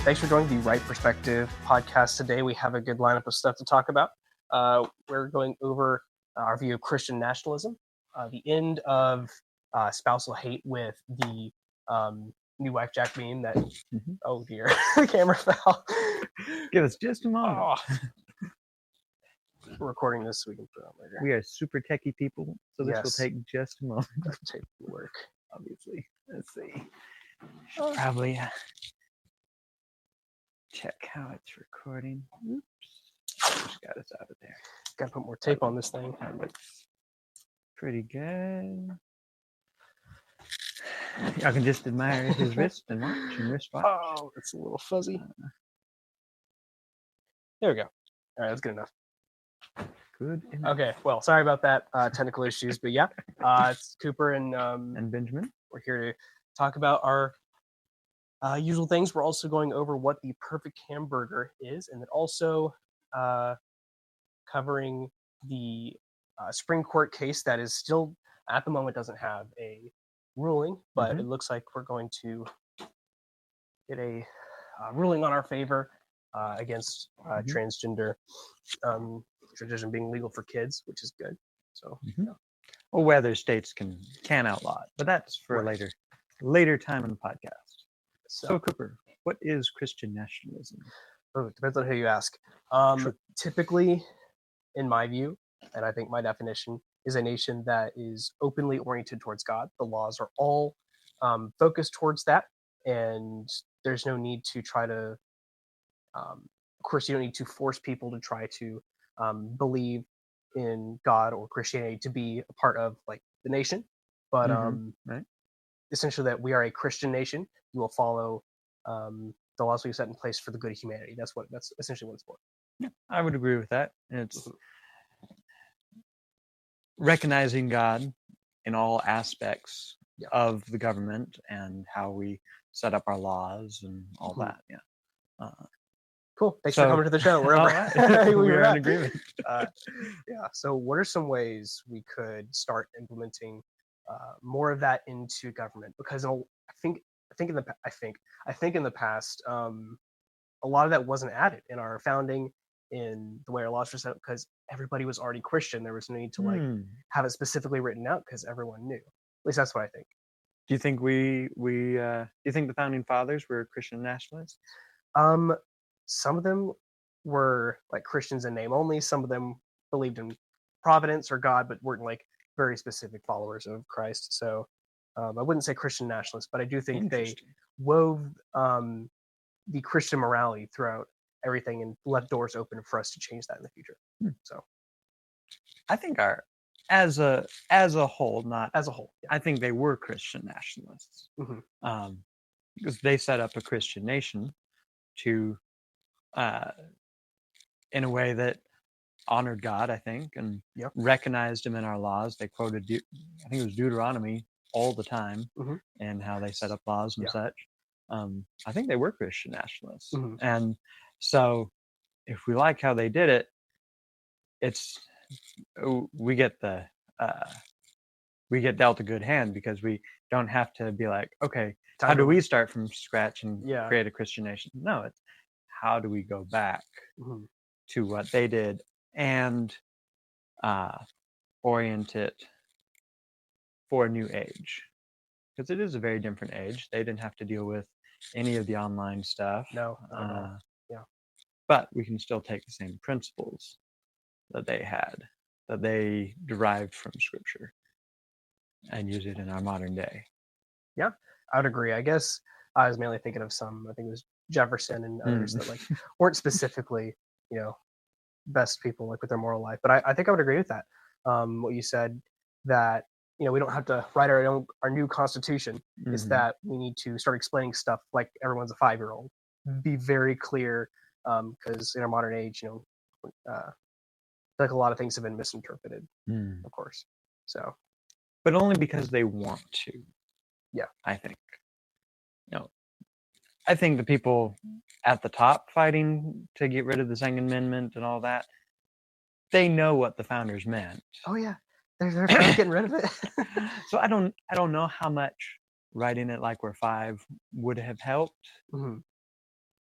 Thanks for joining the Right Perspective podcast today. We have a good lineup of stuff to talk about. We're going over our view of Christian nationalism, the end of spousal hate with the new Wifejak meme that, oh dear, the camera fell. Give us just a moment. Oh. We're recording this so we can put it on later. We are super techie people, so this will Yes. take just a moment. Take the work. Obviously. Let's see. Probably check how it's recording. Oops. Just got us out of there. Gotta put more tape on this thing. That looks pretty good. Y'all can just admire his wrist and watch and wristwatch. Oh, it's a little fuzzy. There we go. All right, that's good enough. Good enough. Okay, well, sorry about that technical issues, but yeah, it's Cooper and Benjamin. We're here to talk about our usual things. We're also going over what the perfect hamburger is, and then also covering the Supreme Court case that is still, at the moment, doesn't have a ruling, but it looks like we're going to get a ruling on our favor against transgender tradition being legal for kids, which is good. So, well, whether states can outlaw it, but that's for a later time in the podcast. So Cooper, what is Christian nationalism? Oh, it depends on who you ask. Typically, in my view, and I think my definition, is a nation that is openly oriented towards God. The laws are all focused towards that, and there's no need to try to, of course, you don't need to force people to try to believe in God or Christianity to be a part of like the nation. But essentially that we are a Christian nation. You will follow the laws we've set in place for the good of humanity. That's essentially what it's for. Yeah, I would agree with that. It's recognizing God in all aspects of the government and how we set up our laws and all that. Yeah. Cool. Thanks for coming to the show. We're We're in agreement. So what are some ways we could start implementing more of that into government? Because I think in the past, a lot of that wasn't added in our founding, in the way our laws were set up, because everybody was already Christian. There was no need to have it specifically written out because everyone knew. At least that's what I think. Do you think do you think the founding fathers were Christian nationalists? Some of them were like Christians in name only. Some of them believed in providence or God, but weren't like very specific followers of Christ. So I wouldn't say Christian nationalists, but I do think they wove the Christian morality throughout everything and left doors open for us to change that in the future. So I think as a whole, not as a whole, I think they were Christian nationalists because they set up a Christian nation to in a way that honored God, I think, and recognized him in our laws. They quoted, I think it was Deuteronomy all the time, and how they set up laws and such. I think they were Christian nationalists. And so if we like how they did it, we get dealt a good hand, because we don't have to be like, okay, how do we start from scratch and create a Christian nation? No, it's how do we go back to what they did and orient it for a new age, because it is a very different age. They didn't have to deal with any of the online stuff. No. But we can still take the same principles that they had, that they derived from Scripture, and use it in our modern day. Yeah, I would agree. I guess I was mainly thinking of some, I think it was Jefferson and others that like weren't specifically, best people like with their moral life. But I think I would agree with that. What you said, that we don't have to write our new constitution. Is that we need to start explaining stuff like everyone's a 5-year-old. Be very clear, because in our modern age, like a lot of things have been misinterpreted, of course. So, but only because they want to. Yeah, I think. I think the people at the top fighting to get rid of the Second Amendment and all that, they know what the founders meant. Oh yeah, they're getting rid of it. So I don't know how much writing it like we're 5 would have helped.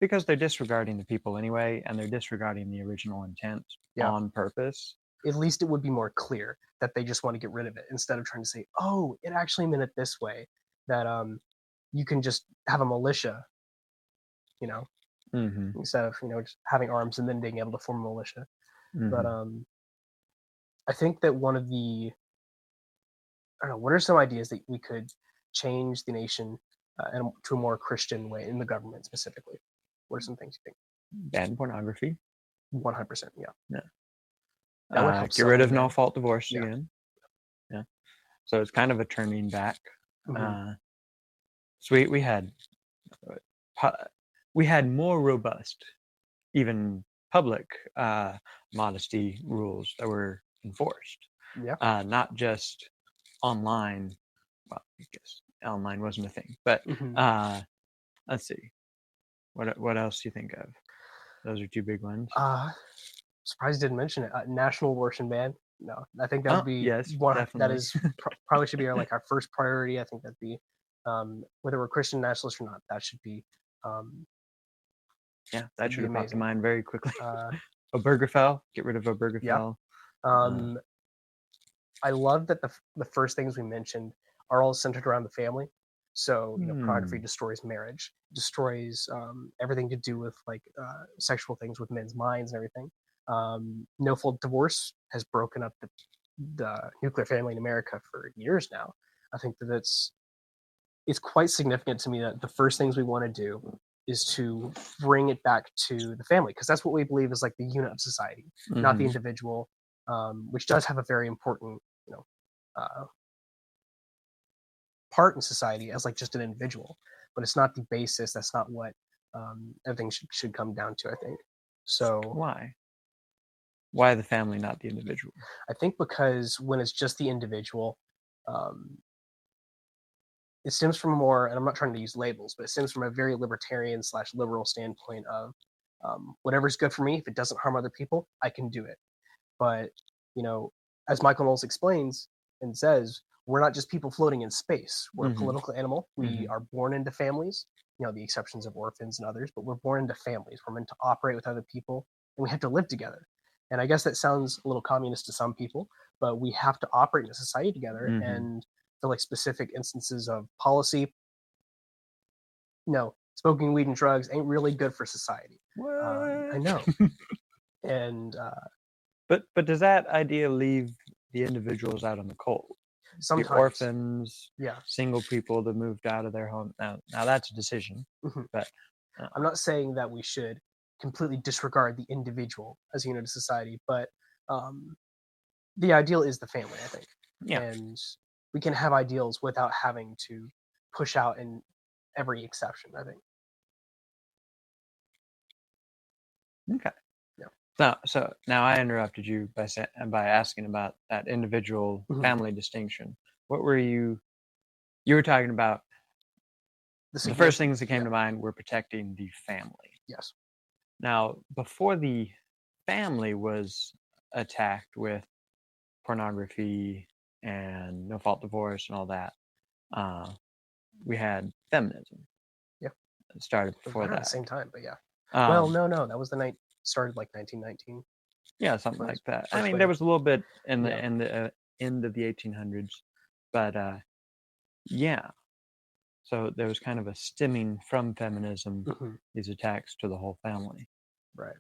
because they're disregarding the people anyway, and they're disregarding the original intent on purpose. At least it would be more clear that they just want to get rid of it, instead of trying to say, oh, it actually meant it this way, that you can just have a militia, instead of just having arms and then being able to form a militia. But I think that one of the, I don't know, what are some ideas that we could change the nation and to a more Christian way in the government specifically? What are some things you think? Ban pornography. 100%, yeah. That would help. Get rid of no-fault divorce again. Yeah. So it's kind of a turning back. So we had more robust, even public modesty rules that were enforced. Yeah. Not just online. Well, I guess online wasn't a thing, but let's see. What else do you think of? Those are two big ones. Surprised you didn't mention it. National abortion ban. No, I think that would be one. Definitely. That is probably should be our first priority. I think that'd be whether we're Christian nationalists or not. That should be. That should have popped to mind very quickly. Obergefell. Get rid of Obergefell. Yeah. I love that the first things we mentioned are all centered around the family. So pornography destroys marriage, destroys everything to do with like sexual things with men's minds and everything. No-fault divorce has broken up the nuclear family in America for years now. I think that it's quite significant to me that the first things we want to do is to bring it back to the family, because that's what we believe is like the unit of society, not the individual, which does have a very important part in society as like just an individual, but it's not the basis. That's not what everything should come down to, I think. So why the family, not the individual? I think because when it's just the individual, it stems from more, and I'm not trying to use labels, but it stems from a very libertarian / liberal standpoint of whatever's good for me, if it doesn't harm other people, I can do it. But as Michael Knowles explains and says, we're not just people floating in space. We're a political animal. We are born into families, the exceptions of orphans and others, but we're born into families. We're meant to operate with other people, and we have to live together. And I guess that sounds a little communist to some people, but we have to operate in a society together. And for like specific instances of policy, smoking weed and drugs ain't really good for society. I know. And but does that idea leave the individuals out in the cold? Sometimes. The orphans, single people that moved out of their home. Now that's a decision. But I'm not saying that we should completely disregard the individual as a unit of society, but the ideal is the family, I think. And we can have ideals without having to push out in every exception, I think. Okay. So now I interrupted you by asking about that individual family distinction. What were you were talking about? The first things that came to mind were protecting the family. Yes. Now, before the family was attacked with pornography and no-fault divorce and all that, we had feminism. Yeah. It started before that. At the same time, but well, no, that was the night. Started like 1919. Yeah, something like that. I mean, there was a little bit in the end of the 1800s, but so there was kind of a stemming from feminism, these attacks to the whole family. Right.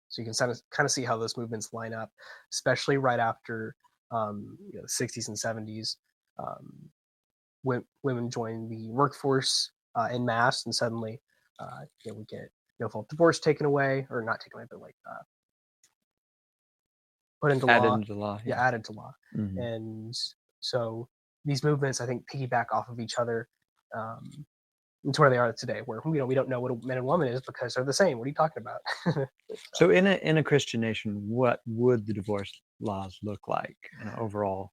So you can kind of see how those movements line up, especially right after the 60s and 70s. Women join the workforce en masse, and suddenly we get no-fault divorce taken away, or not taken away, but like put into law. Added into law. Yeah, added to law. And so these movements, I think, piggyback off of each other. It's where they are today, where we don't know what a man and woman is because they're the same. What are you talking about? So in a Christian nation, what would the divorce laws look like overall?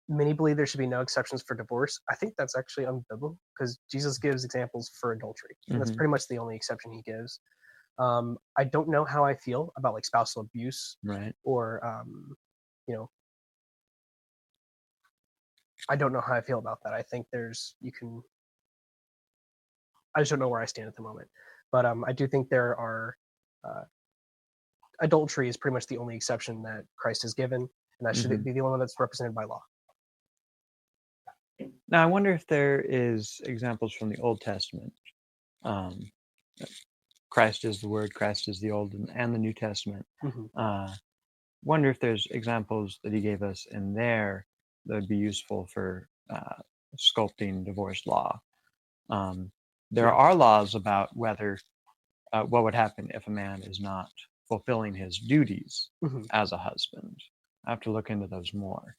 Many believe there should be no exceptions for divorce. I think that's actually unbiblical, because Jesus gives examples for adultery, and that's pretty much the only exception he gives. I don't know how I feel about like spousal abuse, right? Or I don't know how I feel about that. I think I just don't know where I stand at the moment. But I do think there are adultery is pretty much the only exception that Christ has given, and that should be the only one that's represented by law. Now, I wonder if there is examples from the Old Testament. Christ is the Word, Christ is the Old and the New Testament. Wonder if there's examples that he gave us in there that would be useful for sculpting divorce law. There are laws about whether what would happen if a man is not fulfilling his duties as a husband. I have to look into those more.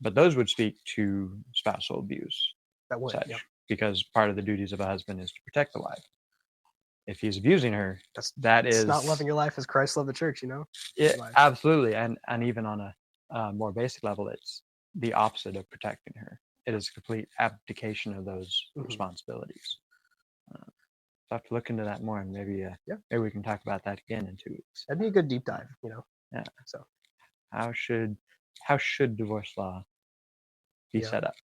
But those would speak to spousal abuse. That would, because part of the duties of a husband is to protect the wife. If he's abusing her, it's is not loving your life as Christ loved the church, Absolutely. And even on a more basic level, it's the opposite of protecting her. It is a complete abdication of those responsibilities. So I have to look into that more, and maybe we can talk about that again in 2 weeks. That'd be a good deep dive, Yeah. So how should divorce law be set up?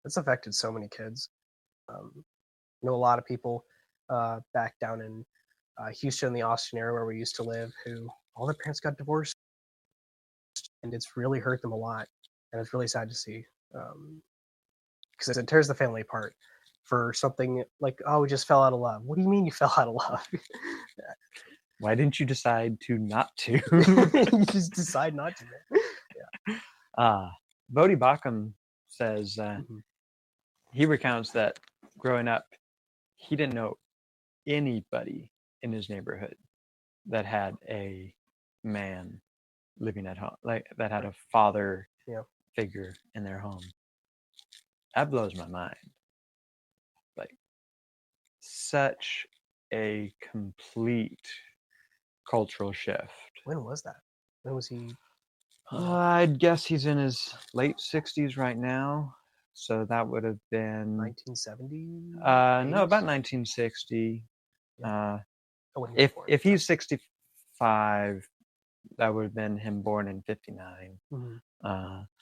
It's affected so many kids. A lot of people back down in Houston, the Austin area where we used to live, who all their parents got divorced, and it's really hurt them a lot, and it's really sad to see, because it tears the family apart for something like, we just fell out of love. What do you mean you fell out of love? Why didn't you decide to not to? You just decide not to. Bodhi Bakum says he recounts that growing up, he didn't know anybody in his neighborhood that had a man living at home, like that had a father figure in their home. That blows my mind. Like, such a complete cultural shift. When was that? When was he? I'd guess he's in his late 60s right now. So that would have been 1970. No, about 1960. If he's 65, that would have been him born in 59.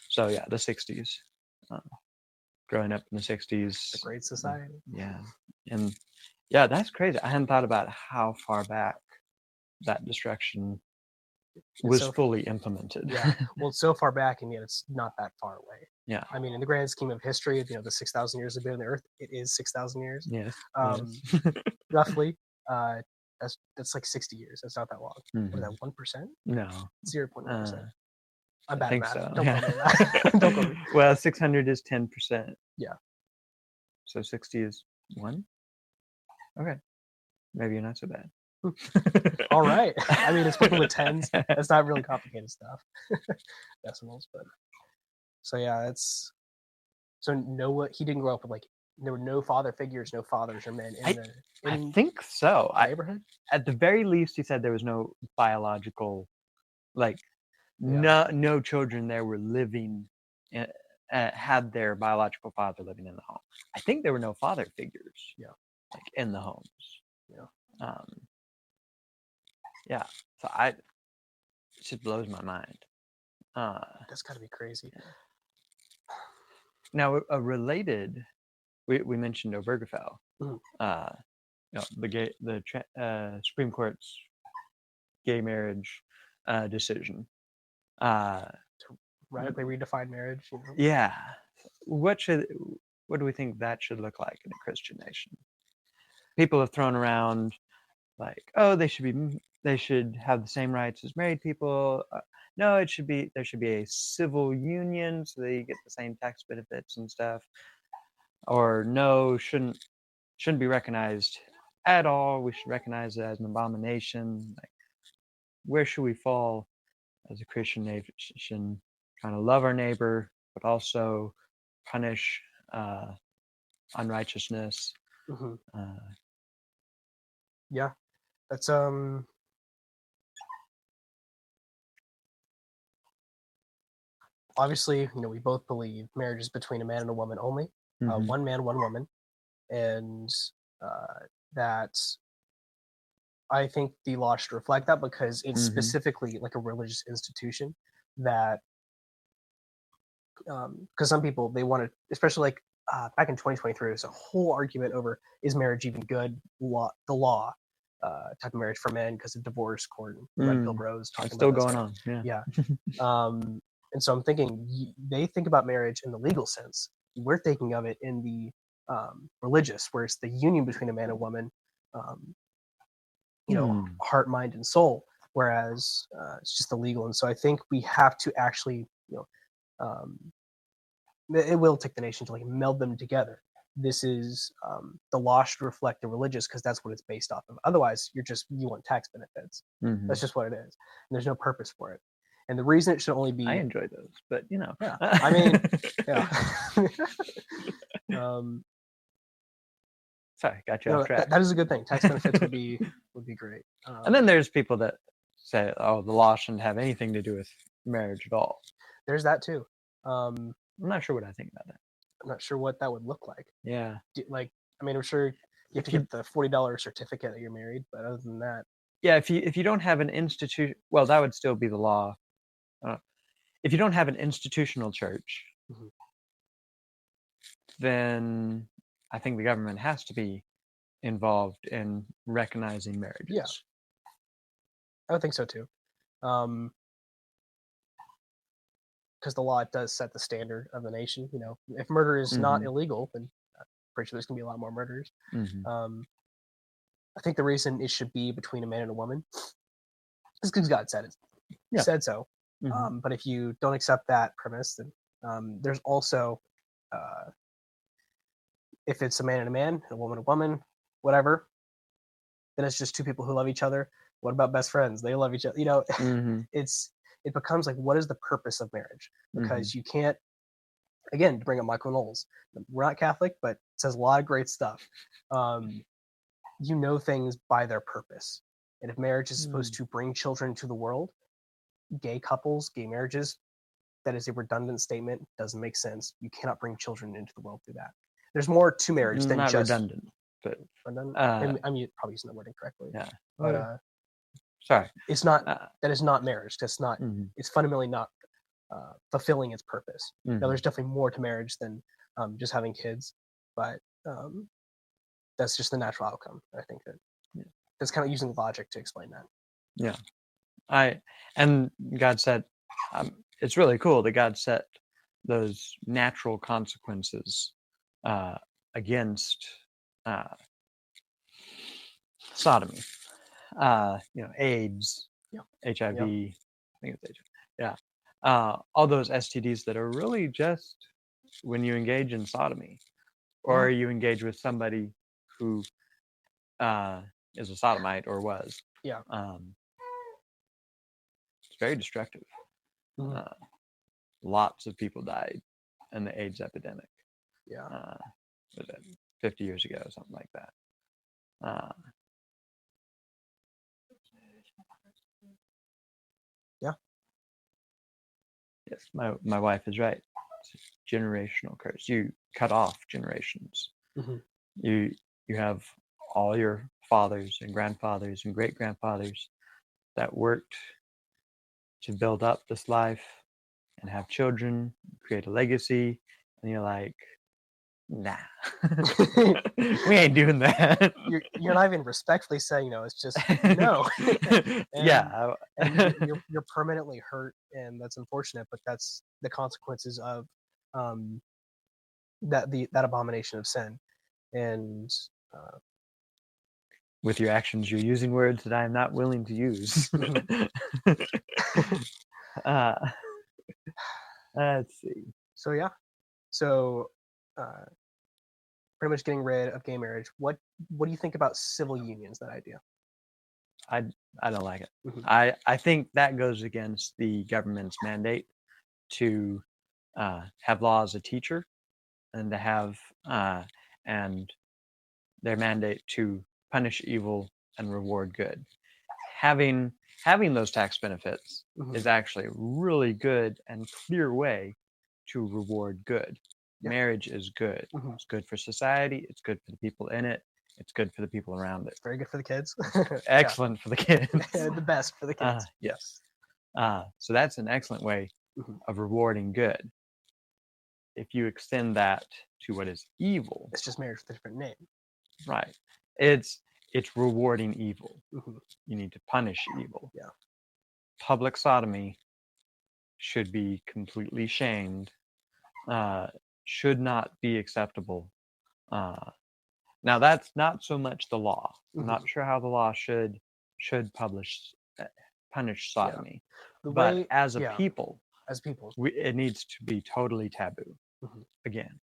So yeah, the 60s. Growing up in the 60s. The Great Society. Yeah, and that's crazy. I hadn't thought about how far back that destruction was fully implemented. Well, it's so far back, and yet it's not that far away. Yeah. I mean, in the grand scheme of history, the 6,000 years of being on the earth, it is 6,000 years. Yes. Roughly. That's like 60 years. That's not that long. Was that 1%? No. 0.1%. I'm bad at math. So. Don't quote me that. Don't quote me. Well, 600 is 10%. Yeah. So 60 is 1? Okay. Maybe you're not so bad. All right. I mean, it's working with tens. That's not really complicated stuff. Decimals, but so yeah, it's so he didn't grow up with there were no father figures, no fathers or men in I think so. Neighborhood. At the very least, he said there was no biological, no children there were living, had their biological father living in the home. I think there were no father figures. In the homes. So it just blows my mind. That's got to be crazy. Now, a related, we mentioned Obergefell, the Supreme Court's gay marriage decision. To radically redefine marriage. Yeah. What do we think that should look like in a Christian nation? People have thrown around they should have the same rights as married people. No, there should be a civil union so they get the same tax benefits and stuff. Or no, shouldn't be recognized at all. We should recognize it as an abomination. Where should we fall as a Christian nation, trying to love our neighbor but also punish unrighteousness? Yeah, that's obviously, we both believe marriage is between a man and a woman only, one man, one woman, and that I think the law should reflect that, because it's specifically like a religious institution that, because some people, they want to, especially back in 2023, there's a whole argument over, is marriage even good? The law type of marriage for men, because of divorce court. Red Pill Bros talking it's still about going on. Yeah. And so I'm thinking, they think about marriage in the legal sense. We're thinking of it in the religious, where it's the union between a man and woman, heart, mind, and soul, whereas it's just the legal. And so I think we have to actually, it will take the nation to like meld them together. This is the law should reflect the religious, because that's what it's based off of. Otherwise, you want tax benefits. That's just what it is. And there's no purpose for it. And the reason it should only be, I enjoy those, but yeah, I mean, yeah. Sorry, got you off track. That is a good thing. Tax benefits would be great. And then there's people that say, "Oh, the law shouldn't have anything to do with marriage at all." There's that too. I'm not sure what I think about that. I'm not sure what that would look like. Yeah. I'm sure you have to get the $40 certificate that you're married, but other than that. Yeah, if you don't have an institution, well, that would still be the law. If you don't have an institutional church, then I think the government has to be involved in recognizing marriages. Yeah, I would think so too. Because the law does set the standard of the nation. If murder is not illegal, then I'm pretty sure there's going to be a lot more murders. I think the reason it should be between a man and a woman is because God said it. Yeah. Said so. But if you don't accept that premise, then there's also, if it's a man and a man, a woman, whatever, then it's just two people who love each other. What about best friends? They love each other. It becomes like, what is the purpose of marriage? Because you can't, again, to bring up Michael Knowles, we're not Catholic, but it says a lot of great stuff. Things by their purpose. And if marriage is supposed to bring children to the world, gay couples, gay marriages, that is a redundant statement. Doesn't make sense. You cannot bring children into the world through that. There's more to marriage than not just redundant. But redundant. I'm probably using the wording correctly. Yeah. But sorry, it's not. That is not marriage. That's not. It's fundamentally not fulfilling its purpose. Now, there's definitely more to marriage than just having kids, but that's just the natural outcome. I think that's kind of using logic to explain that. Yeah. And God said, it's really cool that God set those natural consequences against sodomy, AIDS, HIV, I think it's HIV. Yeah. All those STDs that are really just when you engage in sodomy, or you engage with somebody who is a sodomite or was. Yeah. It's very destructive. Lots of people died in the AIDS epidemic. Yeah. Was it 50 years ago, something like that? Yeah. Yes, my wife is right. It's a generational curse. You cut off generations. You have all your fathers and grandfathers and great grandfathers that worked to build up this life and have children, create a legacy, and you're like, nah, we ain't doing that. You're not even respectfully saying no. It's just no. and you're permanently hurt, and that's unfortunate. But that's the consequences of that abomination of sin. And with your actions, you're using words that I am not willing to use. Let's see. So pretty much getting rid of gay marriage. What do you think about civil unions? That idea? I don't like it. I think that goes against the government's mandate to have law as a teacher, and to have and their mandate to punish evil and reward good. Having those tax benefits is actually a really good and clear way to reward good. Yeah. Marriage is good. It's good for society. It's good for the people in it. It's good for the people around it. Very good for the kids. Excellent for the kids. The best for the kids. Yes. So that's an excellent way of rewarding good. if you extend that to what is evil, it's just marriage with a different name. Right. It's rewarding evil. Mm-hmm. You need to punish evil. Yeah. Public sodomy should be completely shamed. Should not be acceptable. Now that's not so much the law. I'm not sure how the law should punish sodomy, but as a people, it needs to be totally taboo. Again.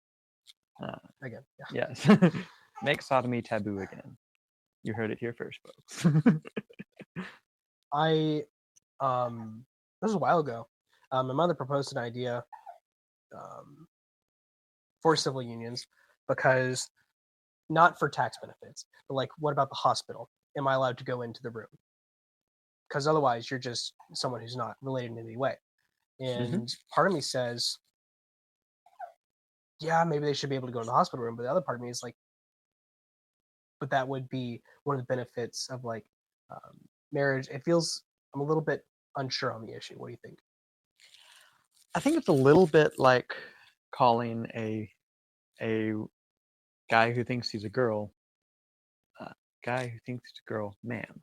Yes. Make sodomy taboo again. You heard it here first, folks. This was a while ago. My mother proposed an idea for civil unions because not for tax benefits, but like, what about the hospital? Am I allowed to go into the room? Because otherwise, you're just someone who's not related in any way. And part of me says, yeah, maybe they should be able to go to the hospital room. But the other part of me is like, but that would be one of the benefits of like marriage. I'm a little bit unsure on the issue. What do you think? I think it's a little bit like calling a guy who thinks he's a girl, guy who thinks he's a girl, man.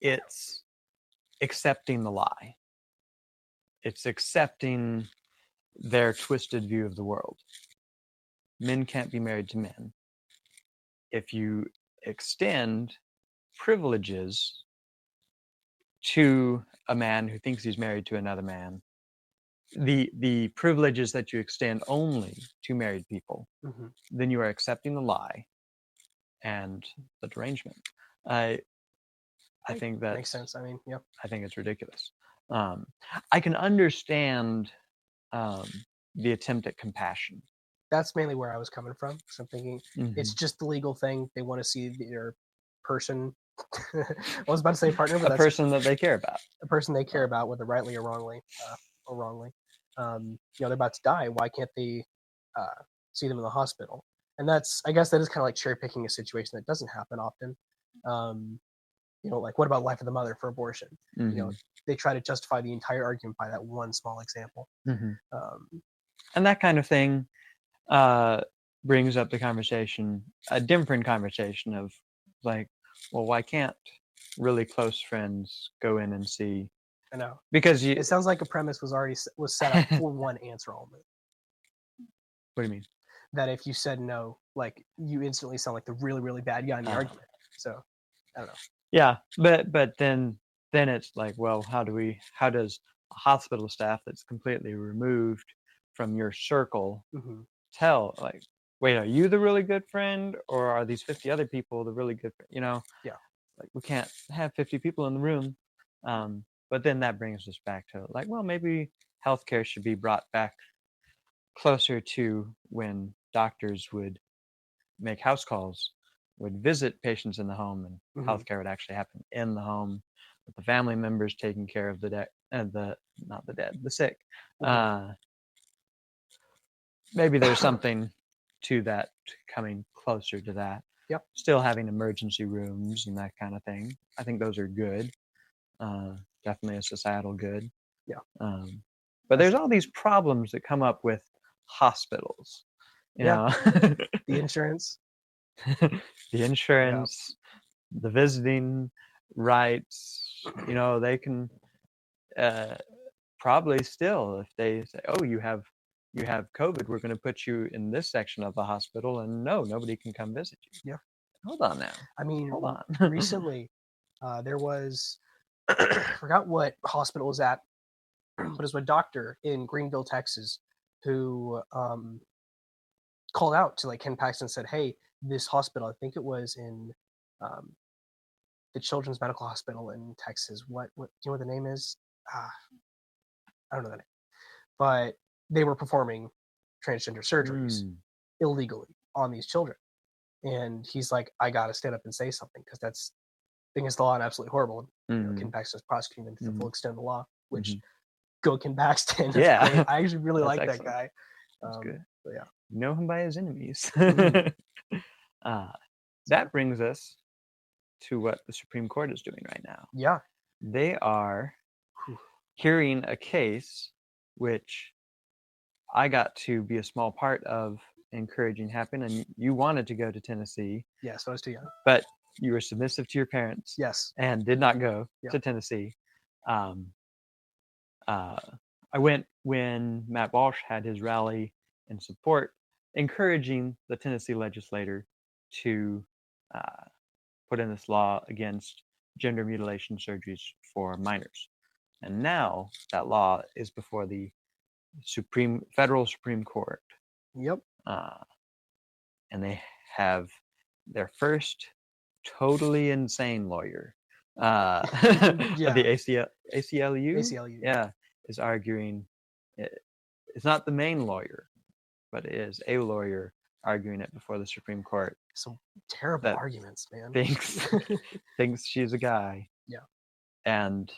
It's accepting the lie. It's accepting their twisted view of the world. Men can't be married to men. If you extend privileges to a man who thinks he's married to another man, the privileges that you extend only to married people, then you are accepting the lie and the derangement. I think that makes sense. I mean, yeah. I think it's ridiculous. I can understand the attempt at compassion. That's mainly where I was coming from. So I'm thinking it's just the legal thing. They want to see their person. I was about to say partner, but a person that they care about. A person they care about, whether rightly or wrongly. They're about to die. Why can't they see them in the hospital? And I guess that is kind of like cherry picking a situation that doesn't happen often. Like, what about life of the mother for abortion? They try to justify the entire argument by that one small example. And that kind of thing brings up the conversation, a different conversation of like, well, why can't really close friends go in and see? I know, because it sounds like a premise was set up for one answer only. What do you mean? That if you said no, like, you instantly sound like the really, really bad guy in the argument. So I don't know. Yeah, but then it's like, well, how does a hospital staff that's completely removed from your circle tell, like, wait, are you the really good friend, or are these 50 other people the really good friend? Yeah. Like, we can't have 50 people in the room. But then that brings us back to like, well, maybe healthcare should be brought back closer to when doctors would make house calls, would visit patients in the home, and healthcare would actually happen in the home with the family members taking care of the sick. Maybe there's something to that, coming closer to that. Yep. Still having emergency rooms and that kind of thing. I think those are good. Definitely a societal good. Yeah. But there's all these problems that come up with hospitals. You know? The insurance. The visiting rights. They can probably still, if they say, oh, you have COVID, we're going to put you in this section of the hospital, and no, nobody can come visit you. Yeah. Hold on now. I mean, hold on. Recently, there was, I forgot what hospital it was at, but it was a doctor in Greenville, Texas, who called out to like Ken Paxton and said, hey, this hospital, I think it was in the Children's Medical Hospital in Texas. What do you know what the name is? I don't know the name. But they were performing transgender surgeries illegally on these children. And he's like, I got to stand up and say something, because that's against the law and absolutely horrible. Ken Paxton's prosecuting them to the full extent of the law, which go Ken Paxton. That's great. I actually really like that guy. That's good. But yeah. Know him by his enemies. That brings us to what the Supreme Court is doing right now. Yeah. They are hearing a case which I got to be a small part of encouraging happen, and you wanted to go to Tennessee. Yes, I was too young. But you were submissive to your parents. Yes. And did not go to Tennessee. I went when Matt Walsh had his rally in support, encouraging the Tennessee legislator to put in this law against gender mutilation surgeries for minors. And now that law is before the federal Supreme Court. Yep. And they have their first totally insane lawyer. The ACLU? Yeah, is arguing it's not the main lawyer, but it is a lawyer arguing it before the Supreme Court. Some terrible arguments, man. Thinks she's a guy. Yeah. And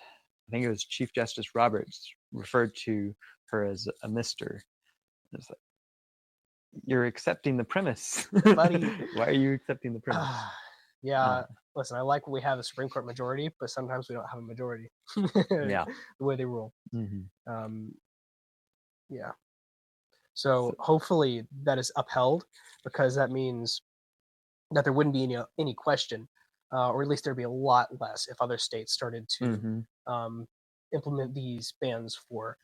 I think it was Chief Justice Roberts referred to her as a mister. It's like, you're accepting the premise. Buddy. Why are you accepting the premise? Listen, I like when we have a Supreme Court majority, but sometimes we don't have a majority. The way they rule. Mm-hmm. So hopefully that is upheld, because that means that there wouldn't be any question, or at least there'd be a lot less if other states started to implement these bans for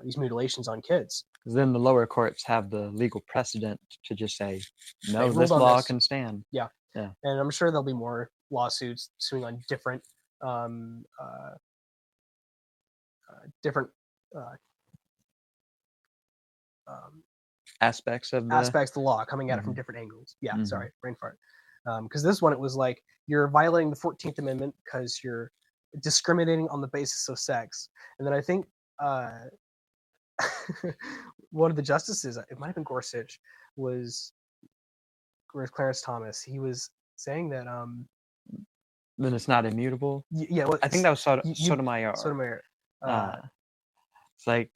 these mutilations on kids. Because then the lower courts have the legal precedent to just say, no, this law can stand. Yeah. And I'm sure there'll be more lawsuits suing on different aspects of the law coming at it from different angles. Sorry, brain fart. Because this one, it was like, you're violating the 14th Amendment because you're discriminating on the basis of sex. And then I think one of the justices, it might have been Gorsuch, was Clarence Thomas. He was saying that then it's not immutable. I think that was Sotomayor. It's like,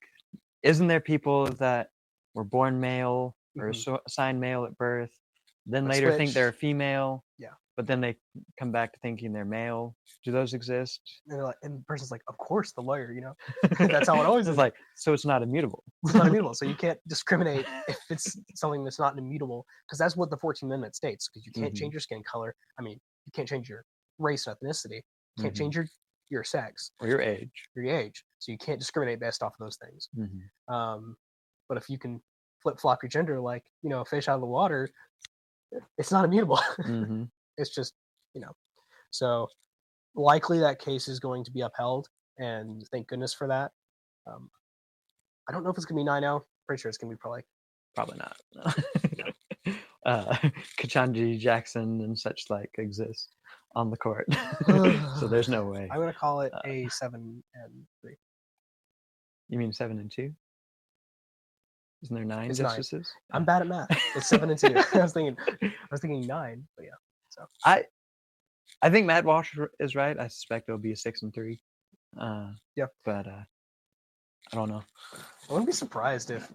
isn't there people that were born male or assigned male at birth, then later think they're a female, but then they come back to thinking they're male? Do those exist? And the person's like, of course, the lawyer, that's how it always is. Like, so it's not immutable. It's not immutable, so you can't discriminate if it's something that's not immutable, because that's what the 14th Amendment states. Because you can't change your skin color. I mean, you can't change your race and ethnicity. You can't change your sex or your age. So you can't discriminate based off of those things. But if you can flip-flop your gender like, a fish out of the water, it's not immutable. It's just, so likely that case is going to be upheld, and thank goodness for that. I don't know if it's going to be 9-0. Pretty sure it's going to be probably not. Kachanji Jackson and such like exist on the court. So there's no way. I'm going to call it a 7-3. You mean 7-2? Isn't there 9 justices? 9. I'm bad at math. It's 7-2. I was thinking 9, but yeah. So I think Matt Walsh is right. I suspect it'll be a 6-3. But I don't know. I wouldn't be surprised if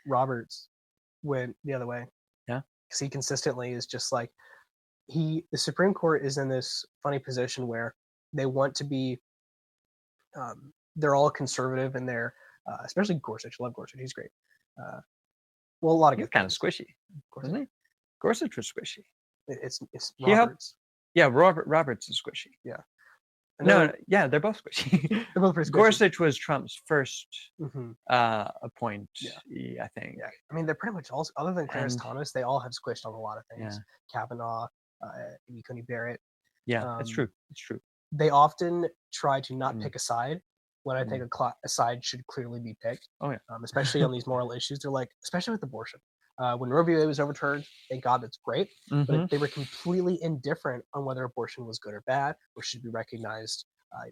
Roberts went the other way. Yeah. Because he consistently is just like, the Supreme Court is in this funny position where they want to be, they're all conservative, and they're, especially Gorsuch. I love Gorsuch. He's great. A lot of He's kind of squishy, isn't he? Gorsuch was squishy. It's Roberts. Roberts is squishy. Yeah. They're both squishy. They're both pretty squishy. Gorsuch was Trump's first appointee, I think. Yeah. I mean, they're pretty much all, other than Clarence Thomas, they all have squished on a lot of things. Kavanaugh, Coney Barrett. Yeah, it's true. It's true. They often try to not pick a side, when I think a side should clearly be picked. Oh, yeah. Especially on these moral issues. They're like, especially with abortion. When Roe v. Wade was overturned, thank God, that's great. But they were completely indifferent on whether abortion was good or bad, or should be recognized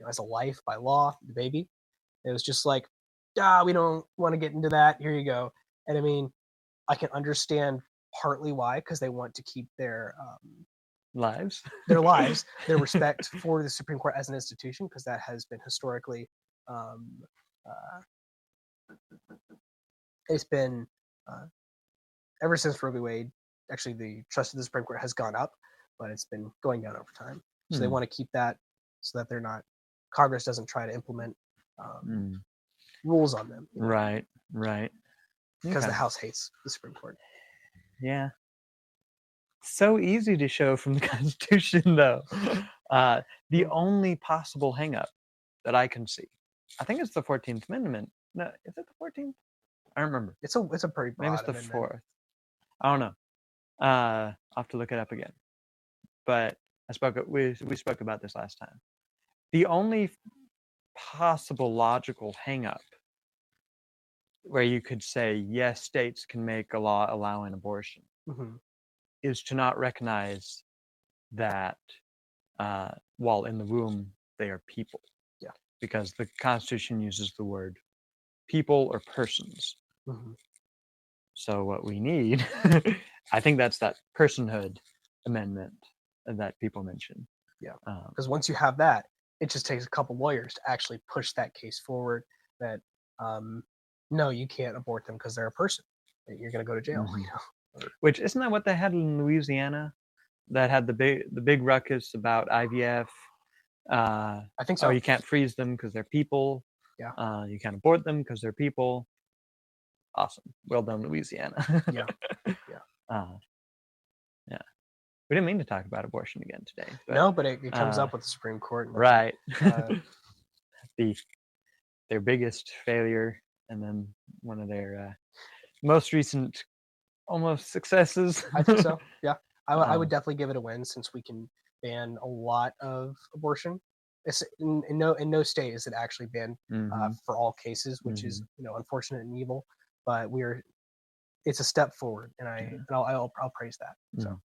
as a life by law, the baby. It was just like, we don't want to get into that. Here you go. And I mean, I can understand partly why, because they want to keep their lives, their respect for the Supreme Court as an institution, because that has been historically, it's been ever since Roe v. Wade. Actually, the trust of the Supreme Court has gone up, but it's been going down over time. So they want to keep that, so that Congress doesn't try to implement rules on them. Right. because the House hates the Supreme Court. Yeah. So easy to show from the Constitution, though. The only possible hang-up that I can see, I think it's the 14th Amendment. No, is it the 14th? I don't remember. It's a pretty broad. Maybe it's the amendment. 4th. I don't know. I'll have to look it up again. But we spoke about this last time. The only possible logical hang-up where you could say, yes, states can make a law allowing abortion, is to not recognize that while in the womb, they are people. Yeah. Because the Constitution uses the word people or persons. So what we need, I think that's that personhood amendment that people mention. Yeah. Because once you have that, it just takes a couple lawyers to actually push that case forward that, no, you can't abort them because they're a person. You're going to go to jail. You know? Which, isn't that what they had in Louisiana? That had the big ruckus about IVF. I think so. Oh, you can't freeze them because they're people. Yeah. You can't abort them because they're people. Awesome. Well done, Louisiana. Yeah. Yeah. We didn't mean to talk about abortion again today. No, but it comes up with the Supreme Court. Right. Their biggest failure, and then one of their most recent almost successes. I think so. Yeah. I would definitely give it a win, since we can ban a lot of abortion. It's in no state is it actually banned for all cases, which is unfortunate and evil. But it's a step forward, and I'll praise that. So,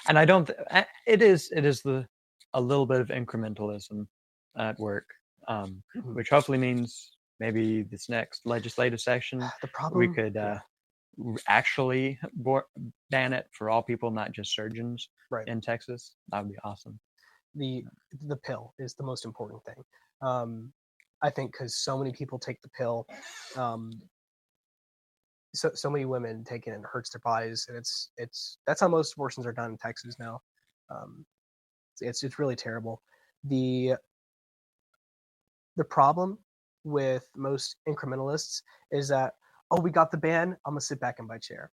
and I don't. It is a little bit of incrementalism at work, which hopefully means maybe this next legislative session we could actually ban it for all people, not just surgeons in Texas. That would be awesome. The pill is the most important thing. I think because so many people take the pill, so many women take it and it hurts their bodies, and that's how most abortions are done in Texas now. It's really terrible. The problem with most incrementalists is that, oh, we got the ban, I'm gonna sit back in my chair.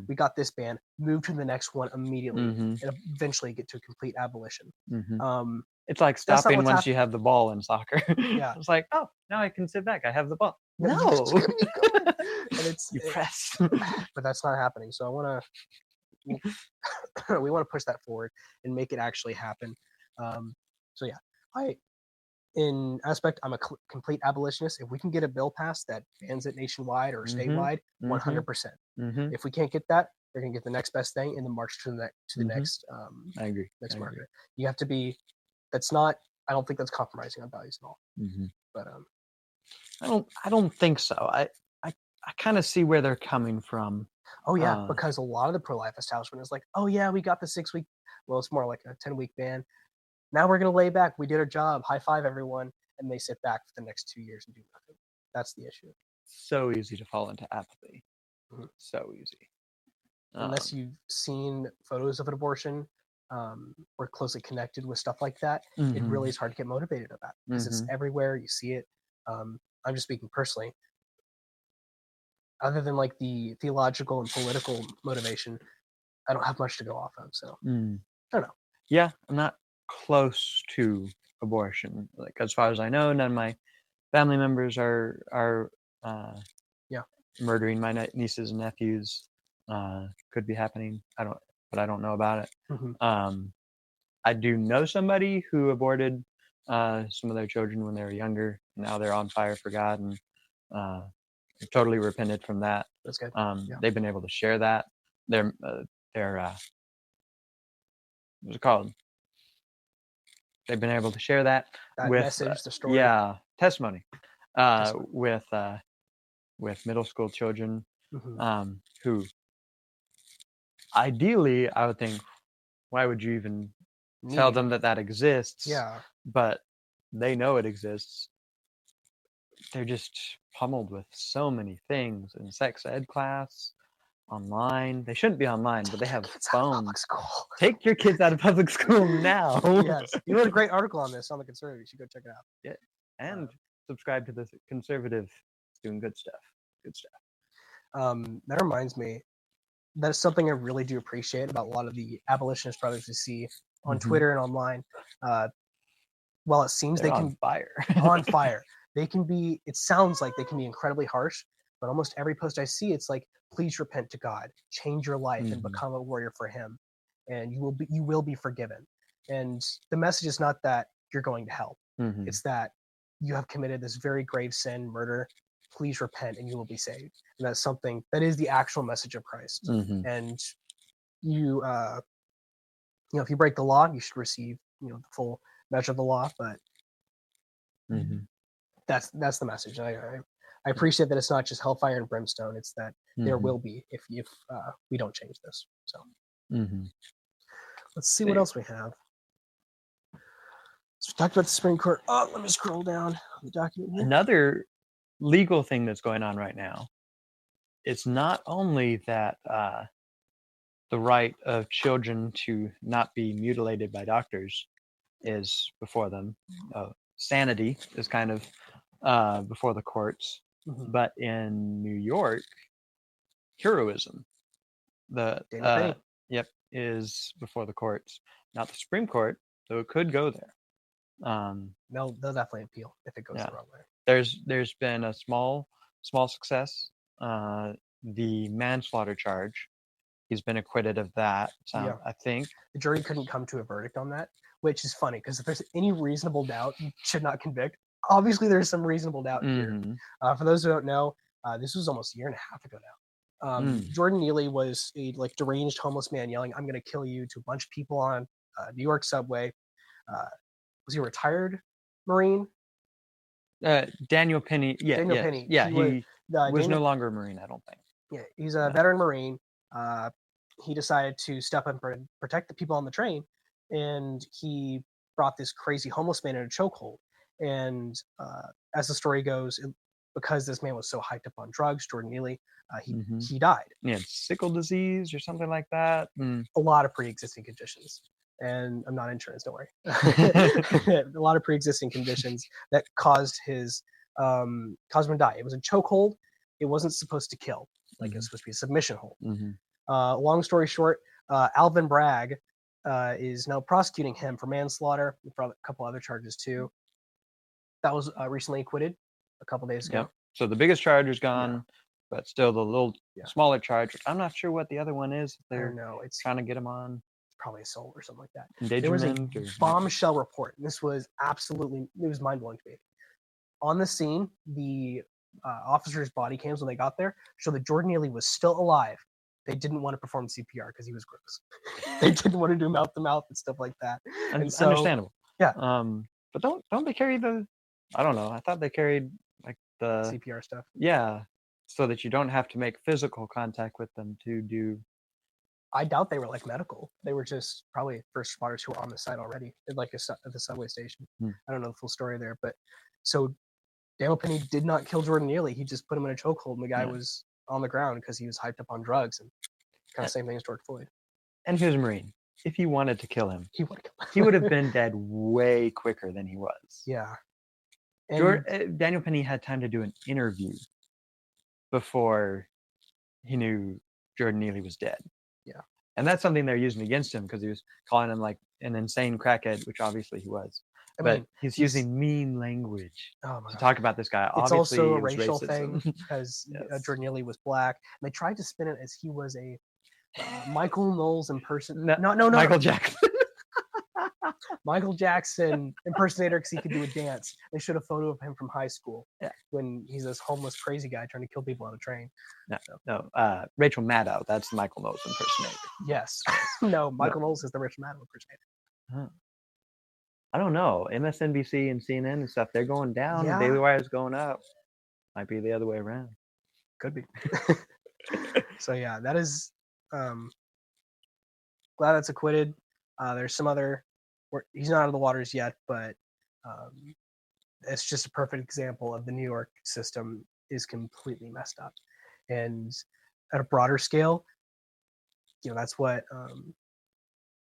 We got this ban, move to the next one immediately, and eventually get to a complete abolition. It's like stopping once you have the ball in soccer. Yeah. It's like, oh, now I can sit back. I have the ball. No. And you press. But that's not happening. So we want to push that forward and make it actually happen. So yeah, in aspect, I'm a complete abolitionist. If we can get a bill passed that bans it nationwide or statewide, 100%. If we can't get that, they're gonna get the next best thing and then march to the next. I agree. Next market. You have to be. That's not. I don't think that's compromising on values at all. But I don't think so. I kind of see where they're coming from. Oh yeah, because a lot of the pro-life establishment is like, oh yeah, we got the 6-week. Well, it's more like a 10-week ban. Now we're gonna lay back. We did our job. High five, everyone, and they sit back for the next 2 years and do nothing. That's the issue. So easy to fall into apathy. So easy. Unless you've seen photos of an abortion, or closely connected with stuff like that, it really is hard to get motivated about because it's everywhere. You see it. I'm just speaking personally. Other than like the theological and political motivation, I don't have much to go off of. So I don't know. Yeah, I'm not close to abortion. Like, as far as I know, none of my family members are murdering my nieces and nephews. Could be happening. I don't know about it. I do know somebody who aborted some of their children when they were younger. Now they're on fire for God and totally repented from that. That's good. They've been able to share that. Their what's it called? They've been able to share that with message, the story. Yeah, testimony. With middle school children who ideally I would think, why would you even tell them that exists? Yeah. But they know it exists. They're just pummeled with so many things in sex ed class, online. They shouldn't be online, but they have phones. Take your kids out of public school now. Yes. You wrote a great article on this on the Conservative. You should go check it out. Yeah. And subscribe to the Conservative. It's doing good stuff. Good stuff. That reminds me, that's something I really do appreciate about a lot of the abolitionist brothers we see on Twitter and online. While it seems They're they on can fire. on fire, they can be. It sounds like they can be incredibly harsh, but almost every post I see, it's like, please repent to God, change your life, and become a warrior for Him, and you will be forgiven. And the message is not that you're going to hell; it's that you have committed this very grave sin, murder. Please repent, and you will be saved. And that's something that is the actual message of Christ. And you, if you break the law, you should receive, the full measure of the law. But that's the message. I appreciate that it's not just hellfire and brimstone. It's that there will be if we don't change this. So let's see what else we have. So we talked about the Supreme Court. Oh, let me scroll down the document here. Another legal thing that's going on right now. It's not only that the right of children to not be mutilated by doctors is before them. Sanity is kind of before the courts. But in New York, heroism, is before the courts. Not the Supreme Court, though it could go there. They'll definitely appeal if it goes the wrong way. There's been a small success. The manslaughter charge. He's been acquitted of that. I think the jury couldn't come to a verdict on that, which is funny because if there's any reasonable doubt, you should not convict. Obviously, there's some reasonable doubt here. For those who don't know, this was almost a year and a half ago now. Jordan Neely was a deranged homeless man yelling, "I'm going to kill you" to a bunch of people on New York subway. Was he a retired Marine? Daniel Penny. Daniel Penny. Yeah, he was no longer a Marine, I don't think. Yeah, he's a veteran Marine. He decided to step up and protect the people on the train, and he brought this crazy homeless man in a chokehold. And as the story goes, because this man was so hyped up on drugs, Jordan Neely, he died. Yeah, sickle disease or something like that. A lot of pre-existing conditions. And I'm not insurance, don't worry. A lot of pre-existing conditions that caused him to die. It was a chokehold. It wasn't supposed to kill. It was supposed to be a submission hold. Long story short, Alvin Bragg is now prosecuting him for manslaughter and for a couple other charges too. That was recently acquitted a couple days ago. So the biggest charge is gone, but still the little smaller charge. I'm not sure what the other one is. They're trying to get him on. Probably assault or something like that. Endangerment. There was a bombshell report. And this was it was mind-blowing to me. On the scene, the officers' body cams when they got there showed that Jordan Neely was still alive. They didn't want to perform CPR because he was gross. They didn't want to do mouth-to-mouth and stuff like that. And so, understandable. Yeah. But don't they carry the? I don't know. I thought they carried the CPR stuff. Yeah, so that you don't have to make physical contact with them to do. I doubt they were medical. They were just probably first responders who were on the site already, at the subway station. I don't know the full story there, but so Daniel Penny did not kill Jordan Neely. He just put him in a chokehold, and the guy was on the ground because he was hyped up on drugs, and kind of same thing as George Floyd. And he was a Marine. If he wanted to kill him, he would have been dead way quicker than he was. Yeah. Daniel Penny had time to do an interview before he knew Jordan Neely was dead. Yeah. And that's something they're using against him because he was calling him an insane crackhead, which obviously he was. But he's using mean language to talk about this guy. It's obviously, also a racial thing because Jordan Neely was black. And they tried to spin it as he was a Michael Knowles impersonator. No. Michael Jackson. Michael Jackson impersonator because he could do a dance. They showed a photo of him from high school when he's this homeless crazy guy trying to kill people on a train. No. Rachel Maddow. That's the Michael Knowles impersonator. Yes. No, Michael Knowles is the Rachel Maddow impersonator. Huh. I don't know. MSNBC and CNN and stuff, they're going down. The Daily Wire is going up. Might be the other way around. Could be. So yeah, that is glad that's acquitted. There's some other he's not out of the waters yet, but it's just a perfect example of the New York system is completely messed up. And at a broader scale, that's what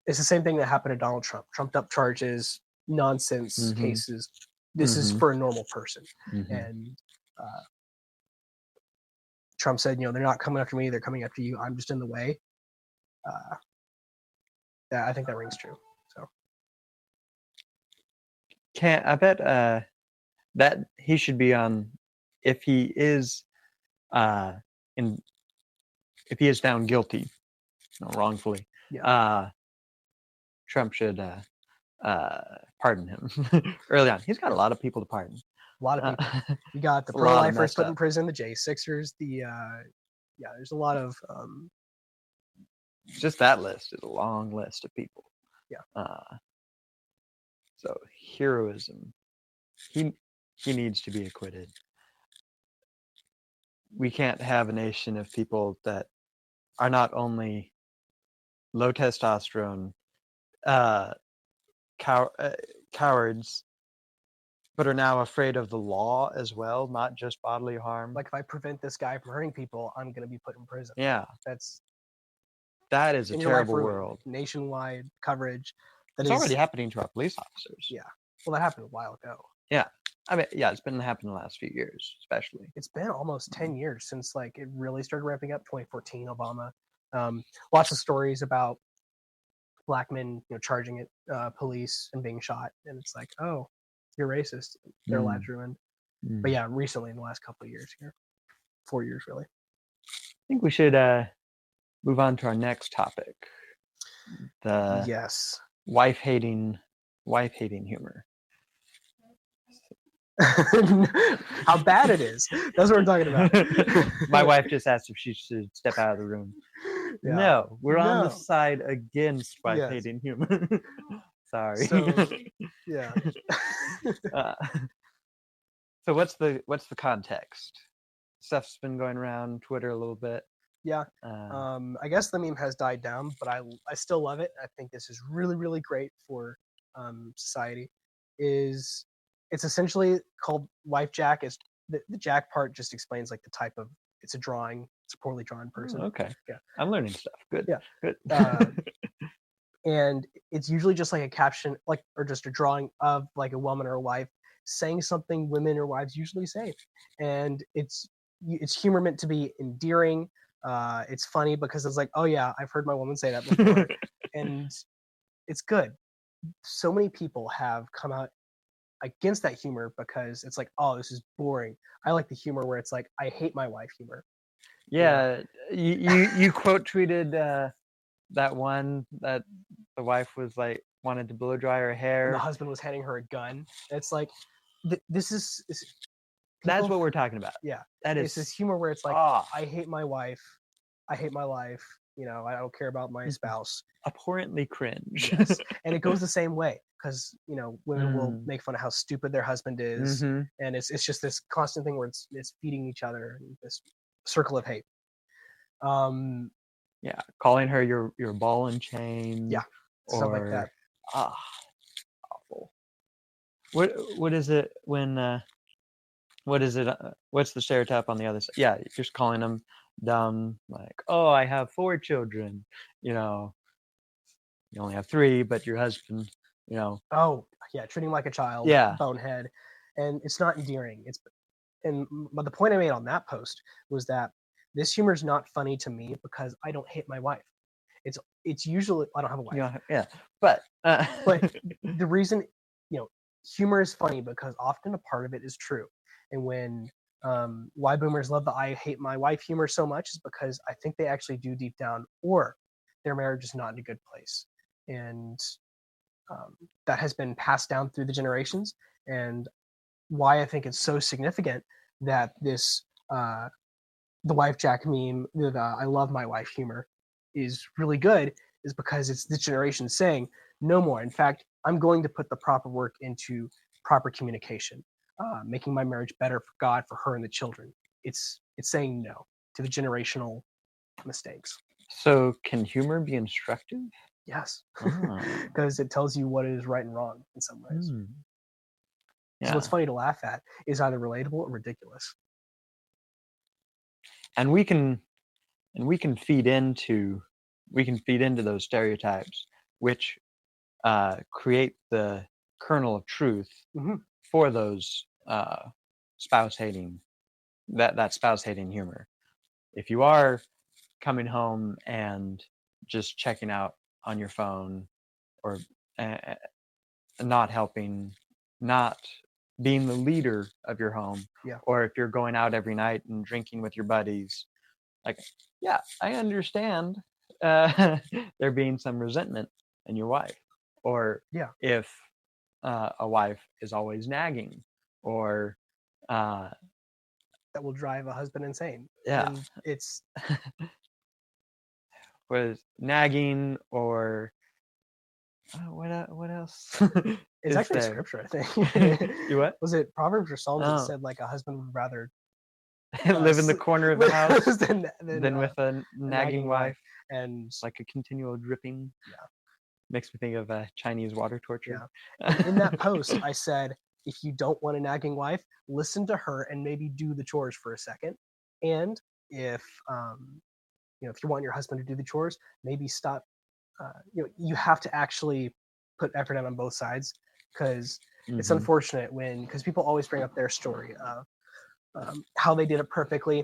it's the same thing that happened to Donald Trump. Trumped up charges, nonsense cases. This is for a normal person. And Trump said, they're not coming after me, they're coming after you. I'm just in the way. I think that rings true. So I bet that he should be on, if he is if he is found guilty, wrongfully. Trump should pardon him early on. He's got a lot of people to pardon. A lot of people. You got the pro-lifers put in prison, the J6ers, there's a lot of just that list is a long list of people. Yeah. So heroism. He needs to be acquitted. We can't have a nation of people that are not only low testosterone, cowards, but are now afraid of the law as well, not just bodily harm. Like, if I prevent this guy from hurting people, I'm going to be put in prison. Yeah. That is a terrible world. Nationwide coverage. It's already happening to our police officers. Yeah. Well, that happened a while ago. Yeah. I mean, yeah, it's been happening the last few years, especially. It's been almost 10 years since it really started ramping up. 2014, Obama. Lots of stories about black men, charging at police and being shot, and it's like, oh, you're racist. Their lives ruined. But yeah, recently in the last couple of years here, 4 years really. I think we should move on to our next topic. The wife hating humor. How bad it is. That's what we're talking about. My wife just asked if she should step out of the room. Yeah. No, we're on the side against wife hating humor. Sorry. So, yeah. So what's the context? Stuff's been going around Twitter a little bit. Yeah. I guess the meme has died down, but I still love it. I think this is really, really great for society. It's essentially called Wifejak. Is the Jack part just explains the type of, it's a drawing. It's a poorly drawn person. Oh, okay. Yeah. I'm learning stuff. Good. Yeah. Good. And it's usually just a caption, or just a drawing of a woman or a wife saying something women or wives usually say. And it's humor meant to be endearing. It's funny because it's oh yeah, I've heard my woman say that before. And it's good. So many people have come out against that humor because it's oh, this is boring. I like the humor where it's I hate my wife humor. Yeah. You quote tweeted that one that the wife was wanted to blow dry her hair. And the husband was handing her a gun. It's this is that's what we're talking about. Yeah. That is, it's this humor where it's I hate my wife. I hate my life. I don't care about my spouse. Abhorrently cringe. Yes. And it goes the same way because, women will make fun of how stupid their husband is. Mm-hmm. And it's just this constant thing where it's feeding each other, this circle of hate. Yeah. Calling her your ball and chain. Yeah. Stuff like that. Awful. What is it when what is it? What's the stereotype on the other side? Yeah, you're just calling them dumb, oh, I have 4 children. You only have 3, but your husband, Oh, yeah, treating him like a child. Yeah. Bonehead. And it's not endearing. But the point I made on that post was that this humor is not funny to me because I don't hate my wife. It's usually, I don't have a wife. Yeah. But the reason, humor is funny because often a part of it is true. And when why boomers love the I hate my wife humor so much is because I think they actually do deep down, or their marriage is not in a good place. And that has been passed down through the generations. And why I think it's so significant that this, the Wifejak meme, the I love my wife humor is really good, is because it's this generation saying no more. In fact, I'm going to put the proper work into proper communication. Making my marriage better for God, for her, and the children. It's saying no to the generational mistakes. So can humor be instructive? Yes, because it tells you what is right and wrong in some ways. Yeah. So what's funny to laugh at is either relatable or ridiculous. And we can feed into those stereotypes, which create the kernel of truth for those spouse hating humor. if you are coming home and just checking out on your phone, or not helping, not being the leader of your home, or if you're going out every night and drinking with your buddies, like, yeah, I understand there being some resentment in your wife, or if a wife is always nagging, or that will drive a husband insane. Yeah, and it's was nagging, or what else? It's actually there? a scripture, I think. You what? Was it Proverbs or Psalms that said like a husband would rather live in the corner of the house than with a nagging wife, and it's like a continual dripping. Makes me think of Chinese water torture. In that post, I said, if you don't want a nagging wife, listen to her and maybe do the chores for a second. And if if you want your husband to do the chores, maybe stop. You have to actually put effort in on both sides, because it's unfortunate because people always bring up their story of how they did it perfectly.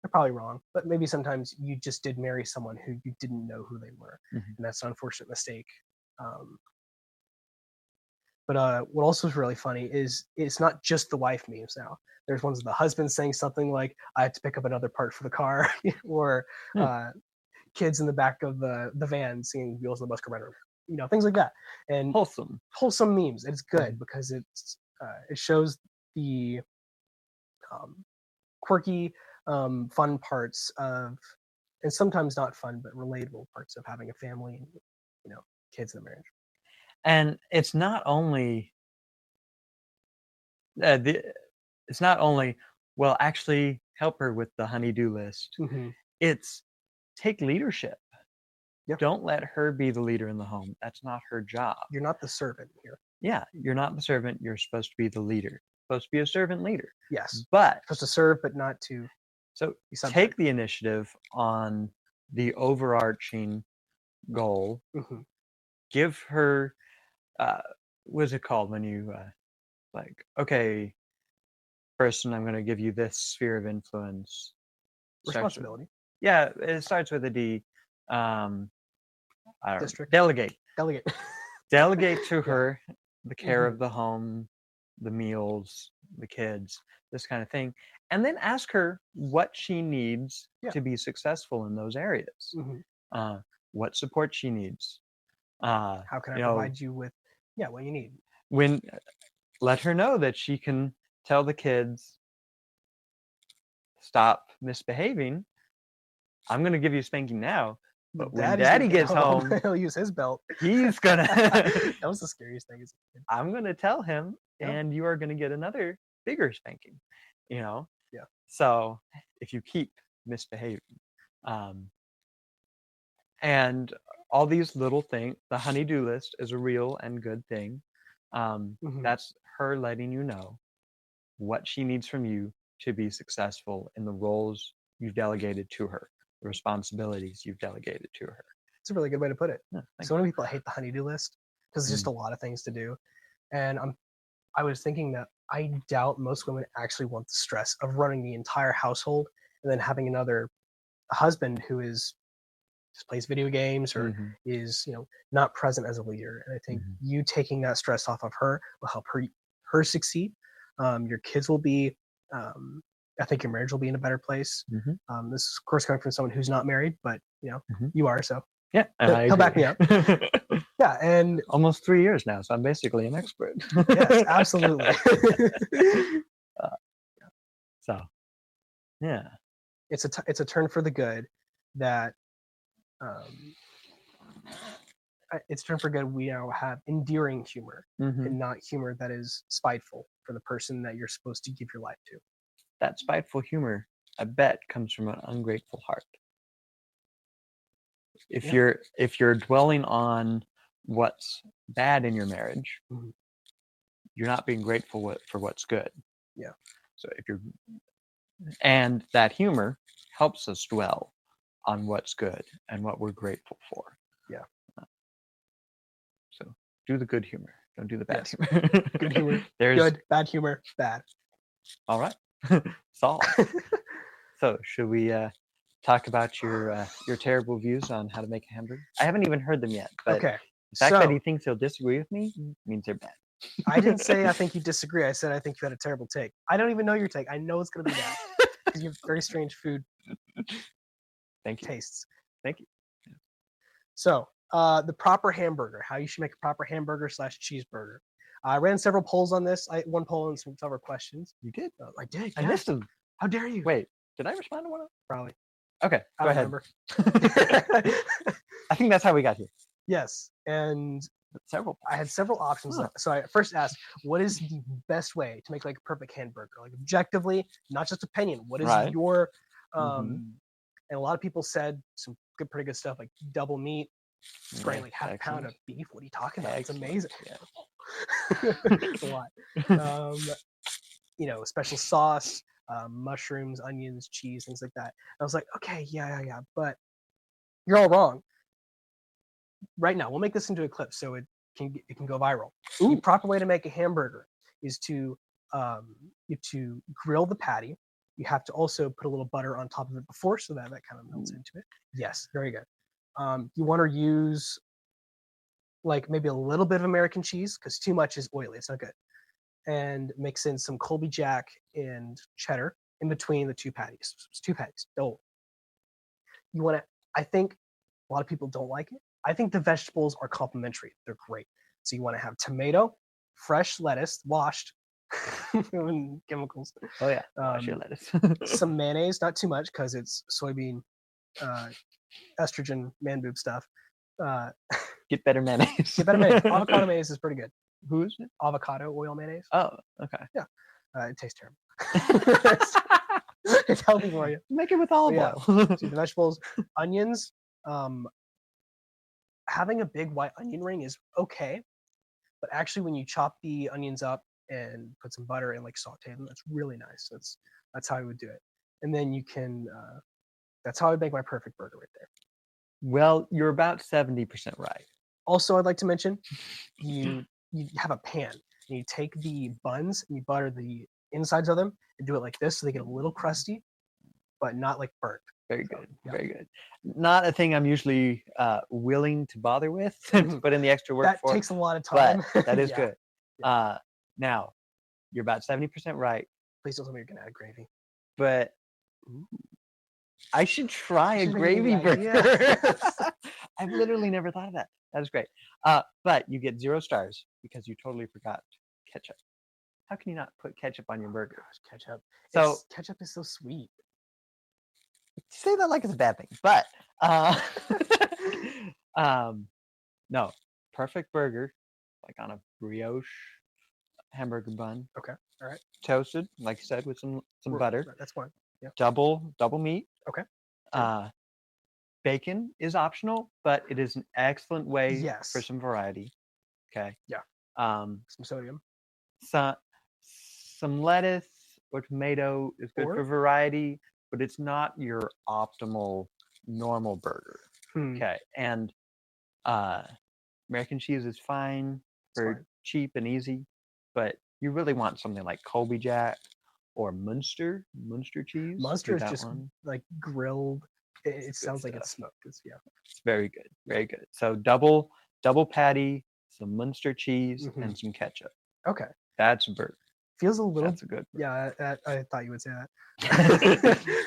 They're probably wrong, but maybe sometimes you just did marry someone who you didn't know who they were, and that's an unfortunate mistake. But what also is really funny is it's not just the wife memes now. There's ones of the husband saying something like, I have to pick up another part for the car, or kids in the back of the van singing Wheels on the Bus Go Round and Round, things like that. And wholesome memes. It's good because it shows the quirky, fun parts of, and sometimes not fun, but relatable parts of having a family and kids in a marriage. And it's not only well, actually help her with the honey-do list. It's take leadership. Don't let her be the leader in the home. That's not her job. You're not the servant here. Yeah, you're not the servant. You're supposed to be the leader. Supposed to be a servant leader. Yes, but supposed to serve, but not to. So take the initiative on the overarching goal. Give her, what's it called when you like, okay, person, I'm going to give you this sphere of influence. Responsibility. It starts with a D. District. Delegate. Delegate to her the care of the home, the meals, the kids, this kind of thing. And then ask her what she needs to be successful in those areas. What support she needs. How can I provide you with what you need? Let her know that she can tell the kids, stop misbehaving. I'm going to give you a spanking now, but when Daddy gets home, he'll use his belt. He's gonna. That was the scariest thing as a kid. I'm going to tell him, and you are going to get another bigger spanking. So if you keep misbehaving, and all these little things, the honey-do list is a real and good thing. That's her letting you know what she needs from you to be successful in the roles you've delegated to her, the responsibilities you've delegated to her. It's a really good way to put it. So many people hate the honey-do list because it's just a lot of things to do. And I was thinking that I doubt most women actually want the stress of running the entire household and then having another husband who just plays video games or is not present as a leader. And I think you taking that stress off of her will help her succeed. Your kids will be I think your marriage will be in a better place. This is of course coming from someone who's not married, but you are, so he'll back me up. And almost 3 years now, so I'm basically an expert. Yes, absolutely. So it's a turn for the good that it's a turn for good. We now have endearing humor and not humor that is spiteful for the person that you're supposed to give your life to. That spiteful humor, I bet, comes from an ungrateful heart. If you're dwelling on what's bad in your marriage, you're not being grateful for what's good. So and that humor helps us dwell on what's good and what we're grateful for. So do the good humor. Don't do the bad humor. Good humor. Good. Bad humor. Bad. All right. Solved. So should we talk about your terrible views on how to make a hamburger? I haven't even heard them yet, but okay. the fact that he thinks he'll disagree with me means they're bad. I didn't say I think you disagree. I said I think you had a terrible take. I don't even know your take. I know it's going to be bad because you have very strange food tastes. Thank you. So the proper hamburger, how you should make a proper hamburger / cheeseburger. I ran several polls on this. One poll and some several questions. You did? I did. I missed them. How dare you? Wait, did I respond to one of them? Probably. Okay, go ahead. Remember. I think that's how we got here. Yes, and I had several options. So I first asked, what is the best way to make like a perfect hamburger? Like objectively, not just opinion. What is your and a lot of people said some pretty good stuff like double meat, spraying like half a pound of beef. What are you talking about? It's amazing. Yeah. It's a lot. Special sauce, mushrooms, onions, cheese, things like that. And I was like, okay, yeah, but you're all wrong. Right now, we'll make this into a clip so it can go viral. The proper way to make a hamburger is to you have to grill the patty. You have to also put a little butter on top of it before so that kind of melts into it. Yes, very good. You want to use like maybe a little bit of American cheese because too much is oily. It's not good. And mix in some Colby Jack and cheddar in between the two patties. It's 2 patties. Don't. You want to, I think a lot of people don't like it. I think the vegetables are complementary. They're great. So you want to have tomato, fresh lettuce, washed, chemicals. Oh yeah, wash your lettuce. Some mayonnaise, not too much because it's soybean, estrogen, man boob stuff. Get better mayonnaise. Get better mayonnaise. Avocado mayonnaise is pretty good. Who is it? Avocado oil mayonnaise. Oh, okay. Yeah, it tastes terrible. It's healthy for you. Make it with olive oil. So the vegetables, onions. Having a big white onion ring is okay, but actually when you chop the onions up and put some butter and like saute them, that's really nice. That's how I would do it. And then you can. That's how I make my perfect burger right there. Well, you're about 70% right. Also, I'd like to mention you have a pan and you take the buns and you butter the insides of them and do it like this so they get a little crusty, but not like burnt. Very good. Very good. Not a thing I'm usually willing to bother with, to put in the extra work for. That takes a lot of time. But that is good. Now, you're about 70% right. Please don't tell me you're going to add gravy. But I should try a gravy burger. I've literally never thought of that. That is great. But you get 0 stars because you totally forgot ketchup. How can you not put ketchup on your burger? Gosh, ketchup. So ketchup is so sweet. Say that like it's a bad thing, but no, perfect burger, like on a brioche hamburger bun. Okay, all right. Toasted, like you said, with some butter. That's fine. Yeah. Double meat. Okay. Bacon is optional, but it is an excellent way for some variety. Okay. Yeah. Some sodium. Some lettuce or tomato is good for variety, but it's not your optimal normal burger. Okay. And American cheese is fine for cheap and easy, but you really want something like Colby Jack or Munster cheese. Munster is just like grilled. It sounds like it's smoked. It's very good. Very good. So double patty, some Munster cheese, and some ketchup. Okay. That's a burger. Feels a little. That's a good burger. Yeah, I thought you would say that.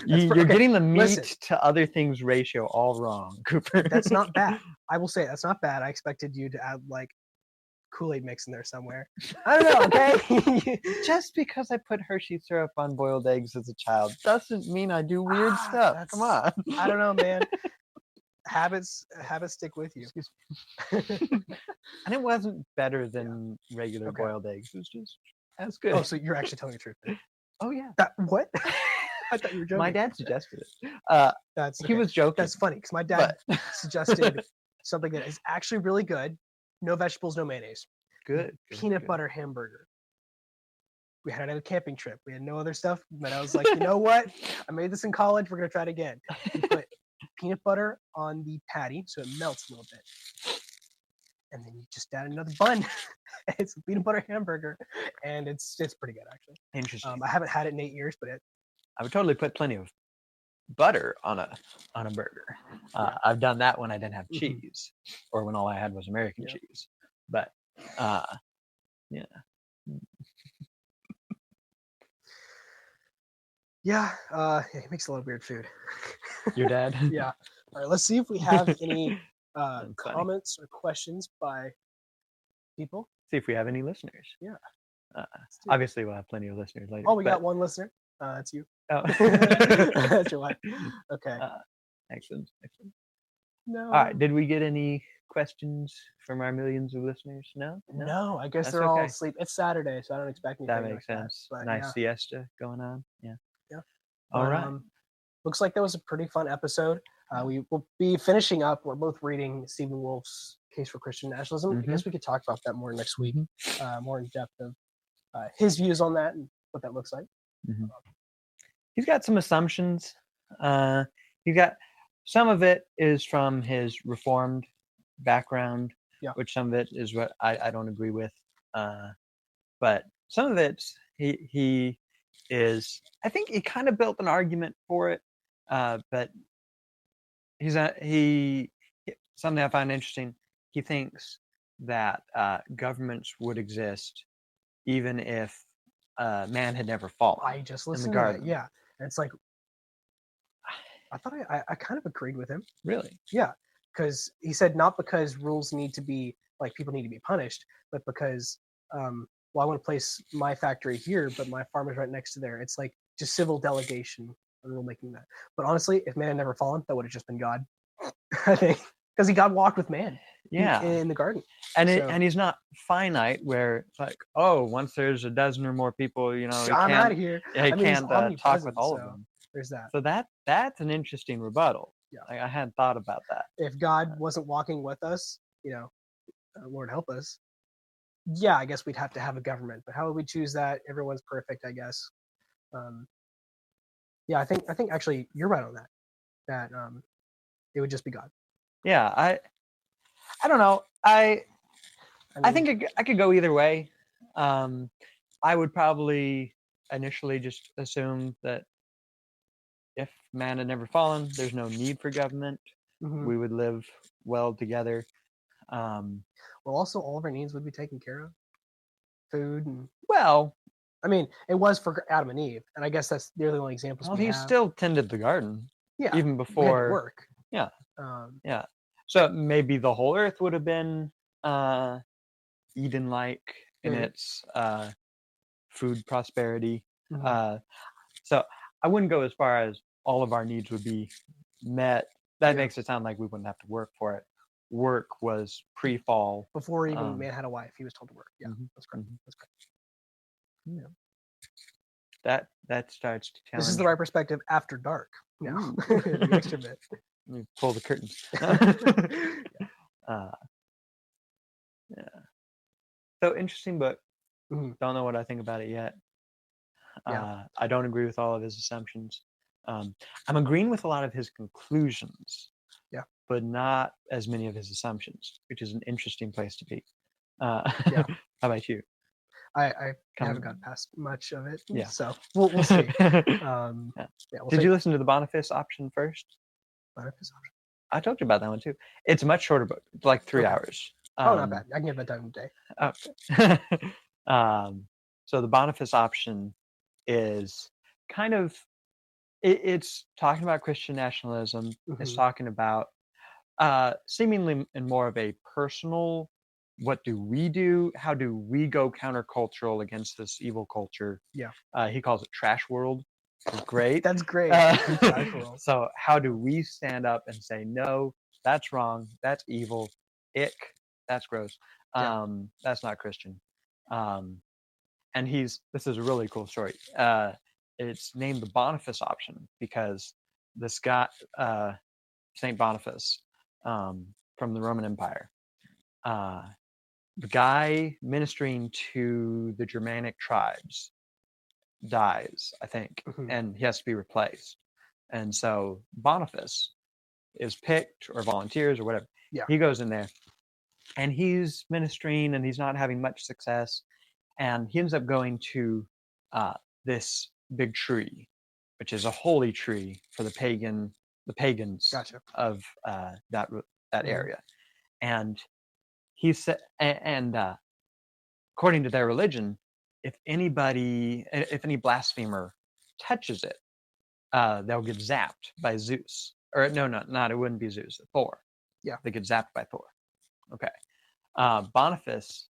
You're getting the meat to other things ratio all wrong, Cooper. That's not bad. I will say that's not bad. I expected you to add like Kool-Aid mix in there somewhere. I don't know, okay? Just because I put Hershey syrup on boiled eggs as a child doesn't mean I do weird stuff. Come on. I don't know, man. Habits stick with you. And it wasn't better than regular boiled eggs. It was just as good. Oh, so you're actually telling the truth. Oh, yeah. What? I thought you were joking. My dad suggested it. He was joking. That's funny because my dad suggested something that is actually really good. No vegetables, no mayonnaise. Good. Peanut butter hamburger. We had it at a camping trip. We had no other stuff. But I was like, you know what? I made this in college. We're going to try it again. We put peanut butter on the patty so it melts a little bit. And then you just add another bun. It's a peanut butter hamburger. And it's pretty good, actually. Interesting. I haven't had it in 8 years, but I would totally put plenty of butter on a burger. I've done that when I didn't have cheese, or when all I had was American cheese. But yeah. Yeah, he makes a lot of weird food. Your dad? Yeah. All right, let's see if we have any comments or questions by people. See if we have any listeners. Yeah. Obviously, we'll have plenty of listeners later. Oh, we got one listener. That's you. Oh. That's your wife. Okay. Excellent. No. All right. Did we get any questions from our millions of listeners? No. No. I guess they're all asleep. It's Saturday, so I don't expect anything. That makes sense. But nice siesta going on. Yeah. All right. Looks like that was a pretty fun episode. We will be finishing up. We're both reading Stephen Wolf's Case for Christian Nationalism. I guess we could talk about that more next week, more in depth of his views on that and what that looks like. He's got some assumptions. He's got some of it is from his Reformed background, which some of it is what I don't agree with. But some of it he is. I think he kind of built an argument for it, but something I find interesting. He thinks that governments would exist even if man had never fallen. I just listened to that. Yeah, and it's like I thought I kind of agreed with him. Really? Yeah, because he said not because rules need to be like people need to be punished, but because I want to place my factory here, but my farm is right next to there. It's like just civil delegation and rulemaking that. But honestly, if man had never fallen, that would have just been God. I think because God walked with man. In the garden, and he's not finite. Where it's like, once there's a dozen or more people, I'm out of here. He can't talk with all of them. There's that. So that's an interesting rebuttal. Yeah, I hadn't thought about that. If God wasn't walking with us, Lord help us. Yeah, I guess we'd have to have a government. But how would we choose that? Everyone's perfect, I guess. Yeah, I think actually you're right on that. That it would just be God. Yeah, I don't know. I think I could go either way. I would probably initially just assume that if man had never fallen, there's no need for government. We would live well together. Well, also all of our needs would be taken care of. Food and I mean, it was for Adam and Eve, and I guess they're the only examples. Well, he still tended the garden. Yeah, even before work. Yeah, yeah. So maybe the whole earth would have been Eden-like in its food prosperity. So I wouldn't go as far as all of our needs would be met. That makes it sound like we wouldn't have to work for it. Work was pre-fall. Before even man had a wife, he was told to work. Yeah, that's correct. That's correct. Yeah. That starts to challenge. This is the right perspective after dark. No, the extra bit. Let me pull the curtains. So interesting book. Don't know what I think about it yet. I don't agree with all of his assumptions. I'm agreeing with a lot of his conclusions. But not as many of his assumptions, which is an interesting place to be. How about you? I haven't got past much of it. Yeah. So we'll see. Did you listen to the Boniface option first? Boniface option? I told you about that one too. It's a much shorter book. It's like 3 hours. Not bad. I can get that done in a day. Okay. So the Boniface option is kind of, it's talking about Christian nationalism. It's talking about seemingly in more of a personal, what do we do? How do we go countercultural against this evil culture? He calls it trash world. Great. That's great. So how do we stand up and say, no, that's wrong, that's evil, ick, that's gross, that's not Christian. And this is a really cool story. It's named the Boniface option because this guy, Saint Boniface, from the Roman Empire, the guy ministering to the Germanic tribes dies, I think, and he has to be replaced. And so Boniface is picked, or volunteers, or whatever. He goes in there and he's ministering and he's not having much success. And he ends up going to this big tree which is a holy tree for the pagans Gotcha. of that area. And he said, and according to their religion, if any blasphemer touches it, they'll get zapped by Zeus. Or no, not it wouldn't be Zeus, Thor. Yeah. They get zapped by Thor. Okay. Boniface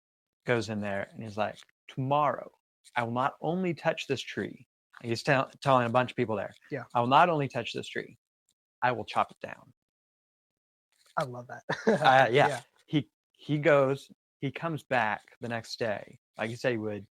goes in there and he's like, tomorrow, I will not only touch this tree. He's telling a bunch of people there. Yeah. I will not only touch this tree, I will chop it down. I love that. Yeah. He goes, he comes back the next day, like you said he would.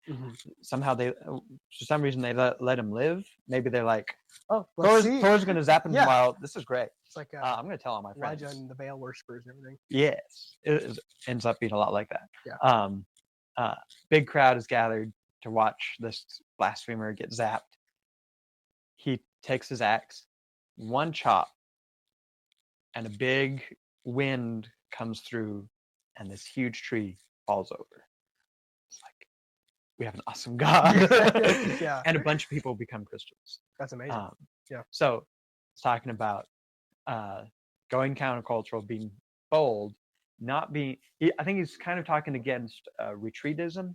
Somehow for some reason they let him live. Maybe they're like, oh, Thor's going to zap him tomorrow. This is great. It's like I'm going to tell all my friends. Elijah and the Baal worshippers and everything. Yes, it ends up being a lot like that. Yeah. Big crowd is gathered to watch this blasphemer get zapped. He takes his axe, one chop, and a big wind comes through, and this huge tree falls over. It's like, we have an awesome God. Yeah. And a bunch of people become Christians. That's amazing. Yeah. So it's talking about going countercultural, being bold, not being. I think he's kind of talking against retreatism.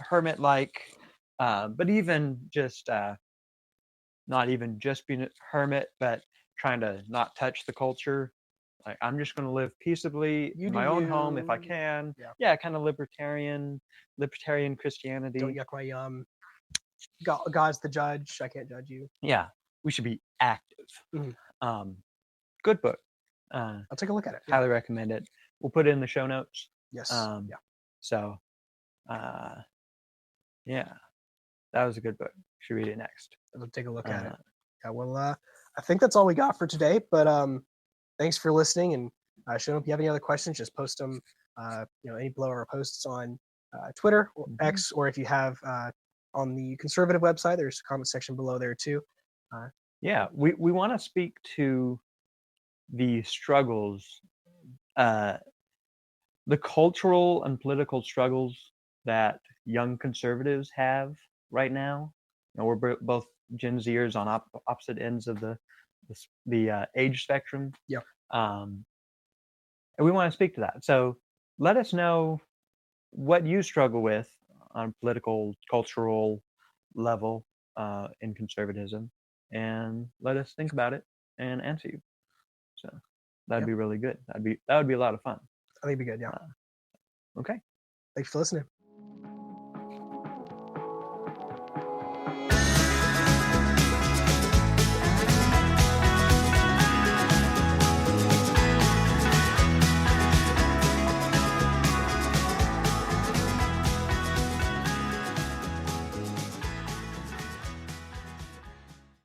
Hermit like, but even just not even just being a hermit, but trying to not touch the culture. Like, I'm just going to live peaceably in my own home if I can. Yeah, kind of libertarian Christianity. Don't yuck my yum. God's the judge. I can't judge you. Yeah, we should be active. Good book. I'll take a look at it. Highly recommend it. We'll put it in the show notes. Yes. So, yeah, that was a good book. Should read it next. I'll take a look at it. Yeah. Well, I think that's all we got for today. But thanks for listening. And Sean, if you have any other questions, just post them. Any below our posts on Twitter or X, or if you have on the conservative website, there's a comment section below there too. We want to speak to the struggles, the cultural and political struggles that young conservatives have right now. We're both Gen Zers on opposite ends of the age spectrum. Yeah. And we want to speak to that. So let us know what you struggle with on political, cultural level in conservatism, and let us think about it and answer you. So that'd be really good. That would be a lot of fun. I think it'd be good. Yeah. Okay. Thanks for listening.